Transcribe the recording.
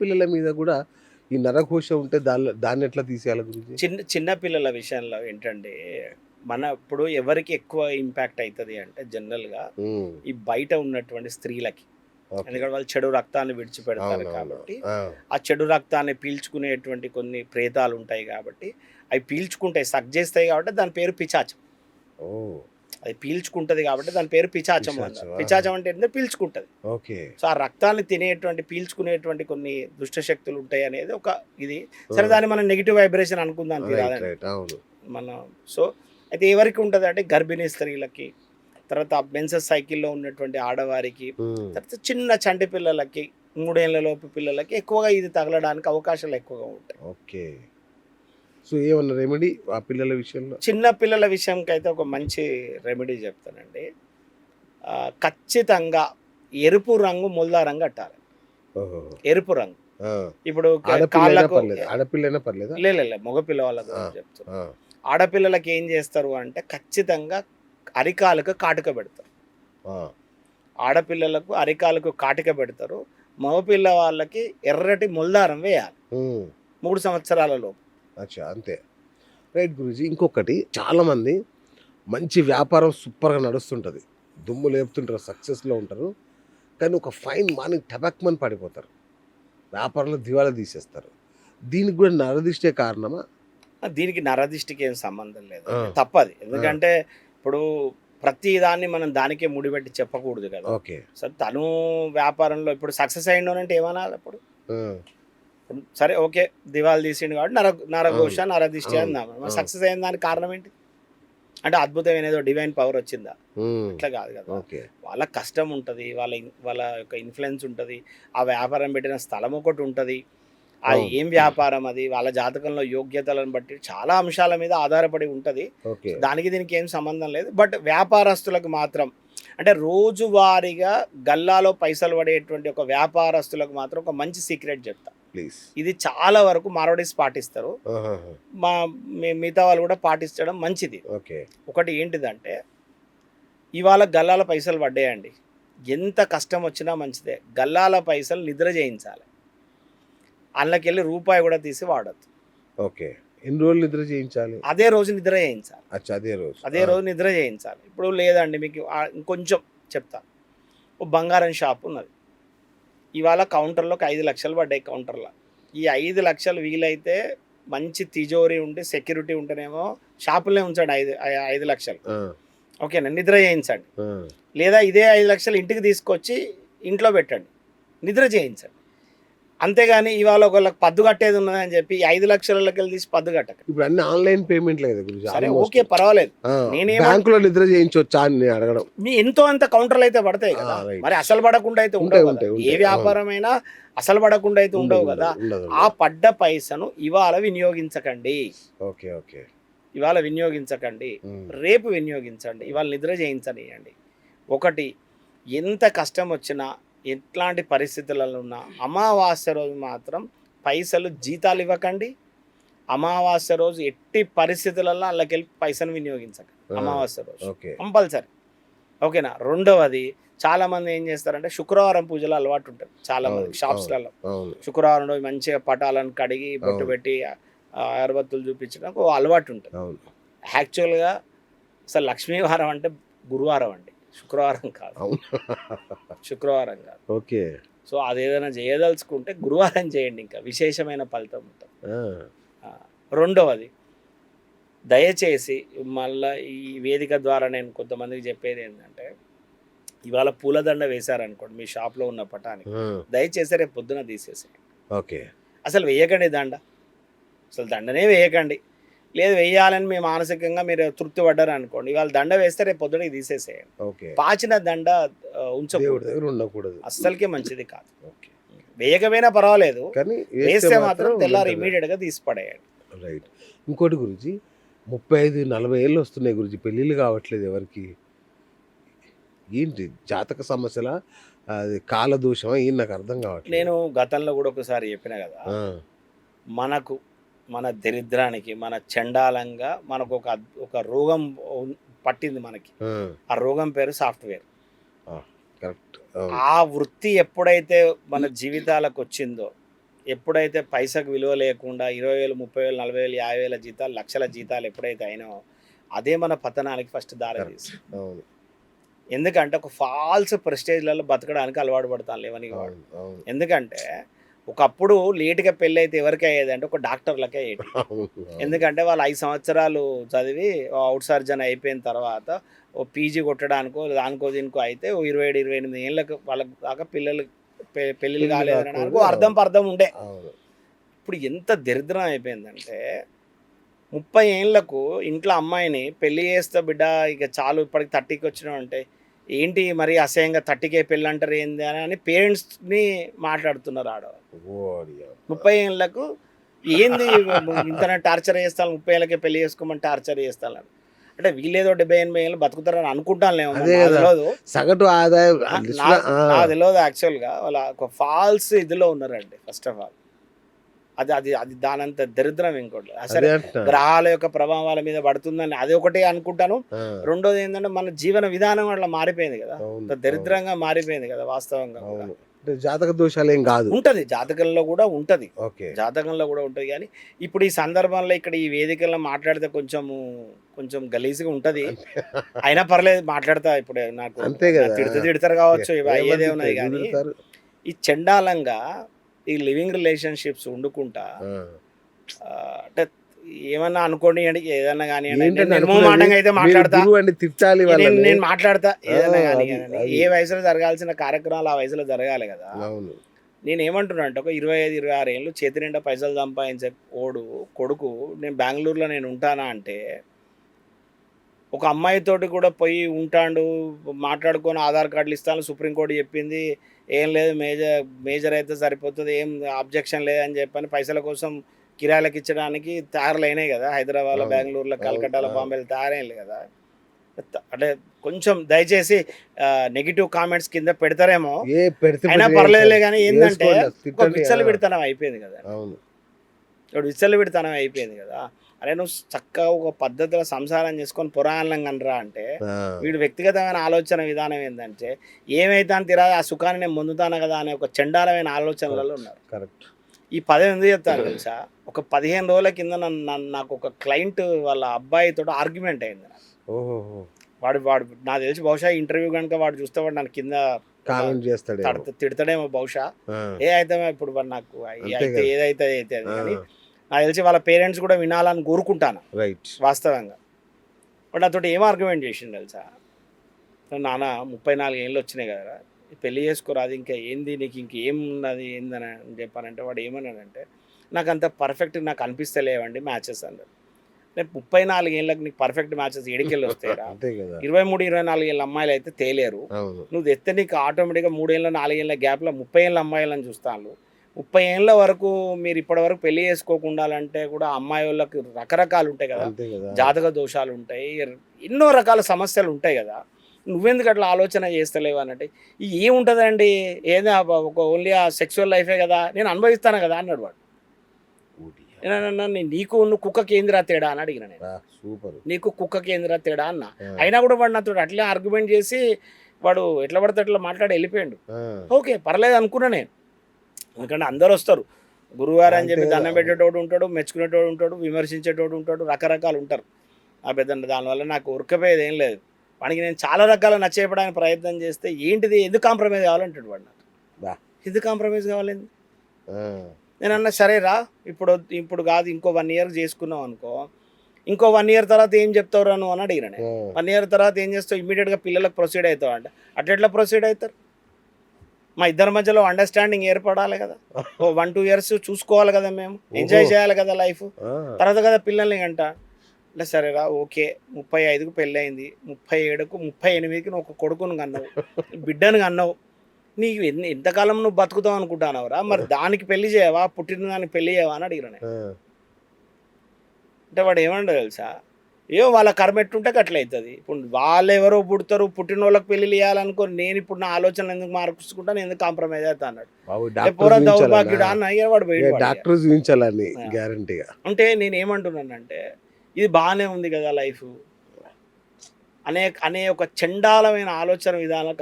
పిల్లల మీద గూడా ఈ నరఘోష ఉంటే దాన్ని ఎట్లా తీసేయాలి గురూజీ? చిన్న చిన్న పిల్లల విషయంలో ఏంటంటే, మన ఇప్పుడు ఎవరికి ఎక్కువ ఇంపాక్ట్ అయితది అంటే జనరల్‌గా హ్మ్. ఈ బయట ఉన్నటువంటి స్త్రీలకి. ఓకే. ఎందుకంటే వాళ్ళు చెడు రక్తాన్ని విడిచిపెడతారు అవునవును. కాబట్టి, ఆ! ఆ చెడు రక్తాన్ని పీల్చుకునేటువంటి కొన్ని ప్రేతాలుంటాయి కాబట్టి, అవి పీల్చుకుంటాయి, సక్ చేస్తాయి కాబట్టి దాని పేరు పిశాచం. ఓహ్! అది పీల్చుకుంటది కాబట్టి దాని పేరు పిశాచం అన్నారు. పిశాచం. ఆహా! పిశాచం అంటే ఏంటంటే పీల్చుకుంటది. ఓకే. సో, ఆ రక్తాన్ని తినేటువంటి, పీల్చుకునేటువంటి కొన్ని దుష్ట శక్తులుంటాయనేది ఒక ఇది. సరే, ఆ! దాన్ని మనం నెగెటివ్ వైబ్రేషన్ అనుకుందాం రైట్. తీరాదండి. రైట్. అవును. మనం సో, అయితే ఎవరికి ఉంటదంటే గర్భిణీ స్త్రీలకి, తర్వాత మెన్సెస్ సైకిల్‌లో ఉన్నటువంటి ఆడవారికి, హ్మ్. తర్వాత చిన్న చంటి పిల్లలకి, 3 ఏళ్ల లోపు పిల్లలకి ఎక్కువగా ఇది తగలడానికి అవకాశాలు ఎక్కువగా ఉంటాయి. ఓకే. సో, ఏమన్నా రెమెడీ ఆ పిల్లల విషయంలో? చిన్న పిల్లల విషయంకైతే ఒక మంచి రెమెడీ చెప్తానండి. ఖచ్చితంగా ఎరుపు రంగు ముల్దారం కట్టాలి. ఓహోహో! ఎరుపు రంగు. ఆ! ఇప్పుడు ఆడపిల్లైనా కాళ్ళకు పర్లేదా? ఆడపిల్లైనా పర్లేదా? లే మొగ పిల్లవాళ్ళ ఆ! గురించి చెప్తున్నా. ఆ! ఆడపిల్లలకి ఏం చేస్తారు అంటే ఖచ్చితంగా అరికాలుకు కాటుక పెడతారు. ఆ! ఆడపిల్లలకు అరికాలుకు కాటుక పెడతారు. మగపిల్ల వాళ్ళకి ఎర్రటి ముల్దారం వేయాలి హ్మ్. 3 సంవత్సరాల లోపు. అచ్చా! అంతే. రైట్ గురూజీ. ఇంకొకటి చాలామంది మంచి వ్యాపారం సూపర్‌గా నడుస్తుంటది. దుమ్ము లేపుతుంటారు. సక్సెస్‌లో ఉంటారు. కానీ ఒక ఫైన్ మార్నింగ్ టపక్‌మని పడిపోతారు. వ్యాపారంలో దివాలా తీసేస్తారు. దీనికి గూడా నరదిష్టే కారణమా? దీనికి నరదిష్టికి ఏం సంబంధం ఆ! లేదండి. తప్పది. ఆ! ఎందుకంటే ఇప్పుడు ప్రతి దాన్ని మనం దానికే ముడిపెట్టి చెప్పకూడదు కదా! ఓకే. సో, తను వ్యాపారంలో ఇప్పుడు సక్సెస్ అయిండనంటే ఏమనాలి అప్పుడు? ఆ! సరే, ఓకే. దివాలా తీసిండు కాబట్టి నరఘోష, అవును. నరదిష్టి అవును. అందాం. మరి అవును. సక్సెస్ అయిన దానికి కారణం ఏంటి? అంటే అద్భుతమైన ఏదో డివైన్ పవర్ వచ్చిందా? హ్మ్. అట్లా కాదు కదా! ఓకే. వాళ్ళ కష్టం ఉంటది. వాళ్ళ యొక్క ఇన్‌ఫ్లూయెన్స్ ఉంటది. ఆ వ్యాపారం పెట్టిన స్థలం ఒకటి ఉంటది. అది అవును. ఏం వ్యాపారం అది? వాళ్ళ జాతకంలో యోగ్యతలను బట్టి చాలా అంశాల మీద ఆధారపడి ఉంటది. So, okay. దానికి దీనికి ఏం సంబంధం లేదు. బట్ వ్యాపారస్తులకు మాత్రం, అంటే రోజువారీగా గల్లాలో పైసలు పడేటువంటి ఒక వ్యాపారస్తులకు మాత్రం ఒక మంచి సీక్రెట్ చెప్తా. ప్లీజ్. ఇది చాలా వరకు మార్వాడీస్ పాటిస్తారు. ఆహాహా! మా మిగతా వాళ్ళు కూడా పాటించడం మంచిది. ఓకే. ఒకటి ఏంటిదంటే, ఇవాళ గల్లాల పైసలు పడ్డాయండి. ఎంత కష్టం వచ్చినా మంచిదే. గల్లాల పైసలు నిద్ర చేయించాలి. అందులోకెళ్ళి రూపాయి కూడా తీసి వాడొద్దు. ఓకే. ఎన్ని రోజులు నిద్ర చేయించాలి? అదే రోజు నిద్ర చేయించాలి. అచ్చా! అదే రోజు. అదే ఆ! రోజు నిద్ర చేయించాలి. ఇప్పుడు లేదండి మీకు ఇంకొంచెం చెప్తా. ఓ బంగారం షాప్ ఉన్నది. ఇవాళ కౌంటర్‌లోకి 5,00,000 పడ్డాయి కౌంటర్‌ల. ఈ 5,00,000 వీలైతే మంచి తిజోరి ఉండి, సెక్యూరిటీ ఉంటేనేమో షాపులోనే ఉంచండి. 5,00,000 ఆ! ఓకేనా. నిద్ర చేయించండి. ఆ! లేదా ఇదే 5,00,000 ఇంటికి తీసుకొచ్చి ఇంట్లో పెట్టండి. నిద్ర చేయించండి. అంతేగాని ఇవాళ ఒకళ్ళకి పద్దు కట్టేది ఉన్నదని చెప్పి 5,00,000కెళ్ళి తీసి పద్దు కట్టకండి. ఇప్పుడు అన్నీ ఆన్‌లైన్ పేమెంట్‌లే కదా గురూజీ సరే, ఆల్‌మోస్ట్. ఓకే, పర్వాలేదు. ఆ! నేనేమన్ బ్యాంక్‌లో నిద్ర చేయించొచ్చా అని నేను అడగడం. మీ ఎంతో అంత కౌంటర్‌లయితే పడతాయి ఆ! గదా! రైట్. మరి అసలు పడకుండా అయితే ఉండవు ఉంటాయి. గదా! ఉంటాయి. ఏ ఉంటాయి. అవును. వ్యాపారమైనా అసలు పడకుండా అయితే ఉండదు. ఉండవు గదా! ఉండదు. ఉండదు. ఆ ఉండదు. పడ్డ పైసను ఇవాళ వినియోగించకండి. ఓకే. ఓకే. ఇవాళ వినియోగించకండి. హ్మ్. రేపు వినియోగించండి. ఇవాళ నిద్ర చేయించనియండి. ఒకటి, ఎంత కష్టమొచ్చినా, ఎట్లాంటి పరిస్థితులలో ఉన్నా అమావాస్య రోజు మాత్రం పైసలు జీతాలివ్వకండి. అమావాస్య రోజు ఎట్టి పరిస్థితులలో అందులోకెళ్ళి పైసను వినియోగించకండి. ఆ! అమావాస్య రోజు ఓకే. కంపల్సరీ. ఓకేనా. రెండవది, చాలామంది ఏం చేస్తారంటే శుక్రవారం పూజలు అలవాటు ఉంటుంది అవును. చాలామందికి అవును. షాప్స్‌లలో. అవును. శుక్రవారం రోజు మంచిగా పటాలను కడిగి, బొట్టు అవును. పెట్టి, అగరబత్తులు చూపించడం ఒక అలవాటు ఉంటుంది. అవును. యాక్చువల్‌గా అసలు లక్ష్మీవారం అంటే గురువారం అండి. శుక్రవారం కాదు. అవును. శుక్రవారం కాదు. ఓకే. సో, అదేదైనా చేయదలుచుకుంటే గురువారం చేయండి, ఇంకా విశేషమైన ఫలితం ఉంటుంది. ఆ! ఆ! రెండవది, దయచేసి మళ్ళా ఈ వేదిక ద్వారా నేను కొంతమందికి చెప్పేదేంటంటే, ఇవాళ పూలదండ వేశారనుకోండి మీ షాప్‌లో ఉన్న పటానికి, ఆ! దయచేసి రేపు పొద్దున తీసేసేయండి. ఓకే. అసలు వేయకండి దండ. అసలు దండనే వేయకండి. లేదు, వేయాలని మీ మానసికంగా మీరు తృప్తి పడ్డారనుకోండి, ఇవాళ దండ వేస్తే రేపు పొద్దునకి తీసేసేయండి. ఓకే. పాచిన దండ దేవుడి ఉంచకూడదు. దగ్గర ఉండకూడదు. అస్సలకే మంచిది కాదు. ఓకే. వేయకపోయినా పర్వాలేదు. కానీ వేస్తే వేస్తే మాత్రం మాత్రం తెల్లారి వెంటనే ఇమ్మీడియేట్‌గా తీసి పడేయండి. రైట్. ఇంకోటి గురూజీ 35, 40 ఏళ్ళొస్తున్నాయి గురూజీ. పెళ్ళిళ్ళు కావట్లేదు ఎవరికీ. ఏంటి జాతక సమస్యలా? అది కాలదోషమా? ఏంటి నాకర్థం కావట్లేదు. నేను గతంలో కూడా ఒకసారి చెప్పినా కదా! ఆ! మనకు, మన దరిద్రానికి, మన చెండాలంగా మనకు ఒక రోగం పట్టింది మనకి. ఆ! ఆ రోగం పేరు సాఫ్ట్‌వేర్. ఆ! కరెక్ట్. అవును. ఆ వృత్తి ఎప్పుడైతే మన జీవితాలకొచ్చిందో, ఎప్పుడైతే పైసకు విలువ లేకుండా 20,000, 30,000, 40,000, 50,000 జీతాలు, లక్షల జీతాలు ఎప్పుడైతే అయినాయో అదే మన పతనానికి ఫస్ట్ దారి తీస్తుంది. అవును ఎందుకంటే ఒక ఫాల్స్ ప్రెస్టేజ్లలో బతకడానికి అలవాటు పడతాను లేవని వాడు. అవును అవును ఎందుకంటే ఒకప్పుడు లేటుగా పెళ్ళి అయితే ఎవరికి అయ్యేది అంటే ఒక డాక్టర్లకే అయ్యేది. అవును ఎందుకంటే వాళ్ళు 5 సంవత్సరాలు చదివి అవుట్ సర్జన్ అయిపోయిన తర్వాత ఓ పీజీ కొట్టడానికో దానికో దీనికో అయితే ఓ 27, 28 ఏళ్ళకి వాళ్ళకి దాకా పిల్లలు పెళ్ళిళ్ళు పెళ్ళి కాలేదనడానికి కాకూడదు. అర్థం పర్థం ఉండే. అవును ఇప్పుడు ఎంత దరిద్రం అయిపోయిందంటే 30 ఏళ్ళకు ఇంట్లో అమ్మాయిని పెళ్లి చేస్తా బిడ్డ ఇక చాలు ఇప్పటికి 30కి వచ్చినావు అంటే ఏంటి మరి అసహ్యంగా 30కే పెళ్ళి అంటారు ఏంది అని పేరెంట్స్ని మాట్లాడుతున్నారు ఆడవాళ్ళు. ఓడి అమ్మ. 30 ఏళ్ళకు ఏంది ఇంతనే టార్చర్ చేస్తాను, 30 ఏళ్ళకే పెళ్లి చేసుకోమని టార్చర్ చేస్తాను అంటే వీళ్ళేదో 70-80 ఏళ్ళు బతుకుతారని అనుకుంటానులేమో, అదే నాకు కదా. తెలియదు. సగటు ఆదాయం నాకు తెలియదు యాక్చువల్గా వాళ్ళ ఒక ఫాల్స్ ఇదిలో ఉన్నారండి ఫస్ట్ ఆఫ్ ఆల్. అది అది అది దానంత దరిద్రం ఇంకోటి అదే అసలు అంటున్నా. గ్రహాల యొక్క ప్రభావం వాళ్ళ మీద పడుతుందని అది ఒకటే అనుకుంటాను. ఆ, రెండోది ఏంటంటే మన జీవన విధానం అట్లా మారిపోయింది కదా, అవును, అంత దరిద్రంగా మారిపోయింది కదా వాస్తవంగా కూడా. అవును అంటే జాతక దోషాలు ఏం కాదు. ఉంటది జాతకంలో కూడా ఉంటది, ఓకే జాతకంలో కూడా ఉంటుంది. కానీ ఇప్పుడు ఈ సందర్భంలో ఇక్కడ ఈ వేదికల్లో మాట్లాడితే కొంచెం గలీజ్గా ఉంటది. అయినా పర్లేదు మాట్లాడతా. ఇప్పుడు నాకు అంతే కదా. తిడతారు కావచ్చు, ఇవి ఏమని అయ్యేదే ఉన్నాయి. తిడతారు? కానీ తిడతారు. ఈ చండాలంగా ఈ లివింగ్ రిలేషన్షిప్స్ వండుకుంటా ఆ. అంటే ఏమన్నా అనుకోండి అండి, ఏదన్నా కానీ ఏంటంటే నిర్మోహమాటంగా అయితే మీరు మాట్లాడతా. గురువు అండి, తిట్టాలి వాళ్ళని. నేను మాట్లాడతా ఏదన్నా కానీ. అది. ఏ వయసులో జరగాల్సిన కార్యక్రమాలు ఆ వయసులో జరగాలి కదా. అవును నేను ఏమంటున్నా అంటే ఒక 25, 26 ఏళ్ళు చేతి నిండా పైసలు సంపాదించే కొడుకు నేను బెంగళూరులో నేను ఉంటానా అంటే ఒక అమ్మాయితోటి కూడా పోయి ఉంటాడు, మాట్లాడుకొని ఆధార్ కార్డులు ఇస్తాను సుప్రీంకోర్టు చెప్పింది, ఏం లేదు మేజర్ అయితే సరిపోతుంది, ఏం అబ్జెక్షన్ లేదని చెప్పని పైసల కోసం కిరాయిలకు ఇచ్చడానికి తయారులైనాయి కదా. హైదరాబాద్లో, అవును, బెంగళూరులో, కలకట్టాలో, అవును. బాంబేలో తయారైనవి కదా. అంటే కొంచెం దయచేసి నెగిటివ్ కామెంట్స్ కింద పెడతారేమో, ఏ పెడితే అయినా పెడితే పర్లేదులే. కానీ ఏంటంటే వేసుకోండి, ఒక తిట్టండి. విచ్చలు విడతనం అయిపోయింది కదా. అవును ఇప్పుడు విచ్చలు విడతనం అయిపోయింది కదా. అరే నువ్వు చక్కగా ఒక పద్ధతిలో సంసారం చేసుకొని పురాణంగా కనరా అంటే ఆ, వీడు వ్యక్తిగతమైన ఆలోచన విధానం ఏంటంటే ఏమైతే అని తిరా ఆ సుఖాన్ని నేను పొందుతాను కదా అనే ఒక చండాలమైన ఆలోచనలలో ఉన్నారు. కరెక్ట్. ఈ పదవి ఎందుకు చెప్తాను తెలుసా, ఒక 15 రోజుల కింద నాకు ఒక క్లయింట్ వాళ్ళ అబ్బాయితో ఆర్గ్యుమెంట్ అయింది. ఓహో వాడు నాకు తెలిసి బహుశా ఇంటర్వ్యూ కనుక వాడు చూస్తే వాడు నన్ను కింద కామెంట్ చేస్తాడు. తిడతాడేమో బహుశా. ఏ అయితే ఇప్పుడు వాడు నాకు అంతే అయితే కదా. ఏదైతే అయితే అది. కానీ నాకు తెలిసి వాళ్ళ పేరెంట్స్ కూడా వినాలని కోరుకుంటాను రైట్. వాస్తవంగా. బట్ నాతో ఏం ఆర్గ్యుమెంట్ చేసిండు తెలుసా, నాన్న 34 ఏళ్ళు వచ్చినాయి కదరా, పెళ్లి చేసుకోరా, అది ఇంకా ఏంది నీకు ఇంకేం ఉన్నది ఏందని చెప్పానంటే వాడు ఏమన్నాడంటే నాకు అంత పర్ఫెక్ట్ నాకు అనిపిస్తలేవండి మ్యాచెస్ అన్నాడు. నేను 34 ఏళ్ళకి నీకు పర్ఫెక్ట్ మ్యాచెస్ ఎడికెళ్ళి వస్తాయిరా, అంతే కదా. 23, 24 ఏళ్ళ అమ్మాయిలు అయితే తేలేరు. అవును నువ్వు తెస్తే నీకు ఆటోమేటిక్గా 3 ఏళ్ళ 4 ఏళ్ళ గ్యాప్లో 30 ఏళ్ళ అమ్మాయిలను చూస్తాను. 30 ఏళ్ళ వరకు మీరు ఇప్పటి వరకు పెళ్లి చేసుకోకుండా అంటే కూడా అమ్మాయి వాళ్ళకి రకరకాలు ఉంటాయి కదా, అంతే కదా. జాతక దోషాలు ఉంటాయి, ఎన్నో రకాల సమస్యలు ఉంటాయి కదా. నువ్వెందుకు అట్లా ఆలోచన చేస్తలేవు అన్నట్టు ఏముంటుందండి, ఏదో ఒక ఓన్లీ ఆ సెక్సువల్ లైఫే కదా, నేను అనుభవిస్తాను కదా అన్నాడు వాడు. నీకు కుక్క కేంద్ర తేడా అని అడిగిన నేను. సూపర్. నీకు కుక్క కేంద్ర తేడా అన్న. అయినా కూడా వాడు నాతో అట్లే ఆర్గ్యుమెంట్ చేసి వాడు ఎట్లా పడితే అట్లా మాట్లాడి వెళ్ళిపోయాడు. ఓకే పర్లేదు అనుకున్నా నేను, ఎందుకంటే అందరు వస్తారు గురువారు అని చెప్పి దండం పెట్టేటోడు ఉంటాడు, మెచ్చుకునేటోడు ఉంటాడు, విమర్శించేటోడు ఉంటాడు, రకరకాలు ఉంటారు. ఆ పెద్ద దానివల్ల నాకు ఉరకపోయేది ఏం లేదు. వాడికి నేను చాలా రకాల నచ్చేయడానికి ప్రయత్నం చేస్తే ఏంటిది ఎందుకు కాంప్రమైజ్ కావాలంటాడు వాడు. నాకు ఎందుకు కాంప్రమైజ్ కావాలండి. నేను అన్నా సరే రా, ఇప్పుడు కాదు ఇంకో 1 ఇయర్ చేసుకున్నావు అనుకో, ఇంకో 1 ఇయర్ తర్వాత ఏం చెప్తావు నువ్వు అని అడిగిన నేను. 1 ఇయర్ తర్వాత ఏం చేస్తావు, ఇమ్మీడియట్గా పిల్లలకు ప్రొసీడ్ అవుతావు అంటే అట్లా ప్రొసీడ్ అవుతారు. మా ఇద్దరి మధ్యలో అండర్స్టాండింగ్ ఏర్పడాలి కదా, ఓ 1-2 ఇయర్స్ చూసుకోవాలి కదా, మేము ఎంజాయ్ చేయాలి కదా లైఫ్, తర్వాత కదా పిల్లల్ని అంట. అంటే సరేరా ఓకే 35కు పెళ్ళి అయింది, 37కు 38కి నువ్వు ఒక కొడుకును కన్నావు, బిడ్డను కన్నావు, నీకు ఎంతకాలం నువ్వు బతుకుతావు అనుకుంటున్నావురా, మరి దానికి పెళ్లి చేయవా, పుట్టిన దానికి పెళ్లి చేయవా అని అడిగిన. అంటే వాడు ఏమంటాడు తెలుసా, ఏమో వాళ్ళ కర్మ ఎట్టుంటే అట్లా అవుతుంది. ఇప్పుడు వాళ్ళు ఎవరో పుడతారు, పుట్టిన వాళ్ళకి పెళ్లి చేయాలనుకో, నేను ఇప్పుడు నా ఆలోచన ఎందుకు మార్చుకుంటాను, ఎందుకు కాంప్రమైజ్ అవుతా అన్నాడు. పూరా దౌర్భాగ్యుడా అన్న అయ్యా వాడు గ్యారంటీగా. అంటే నేను ఏమంటున్నానంటే ఇది బాగానే ఉంది కదా లైఫ్ అనే ఒక చండాలమైన ఆలోచన విధానం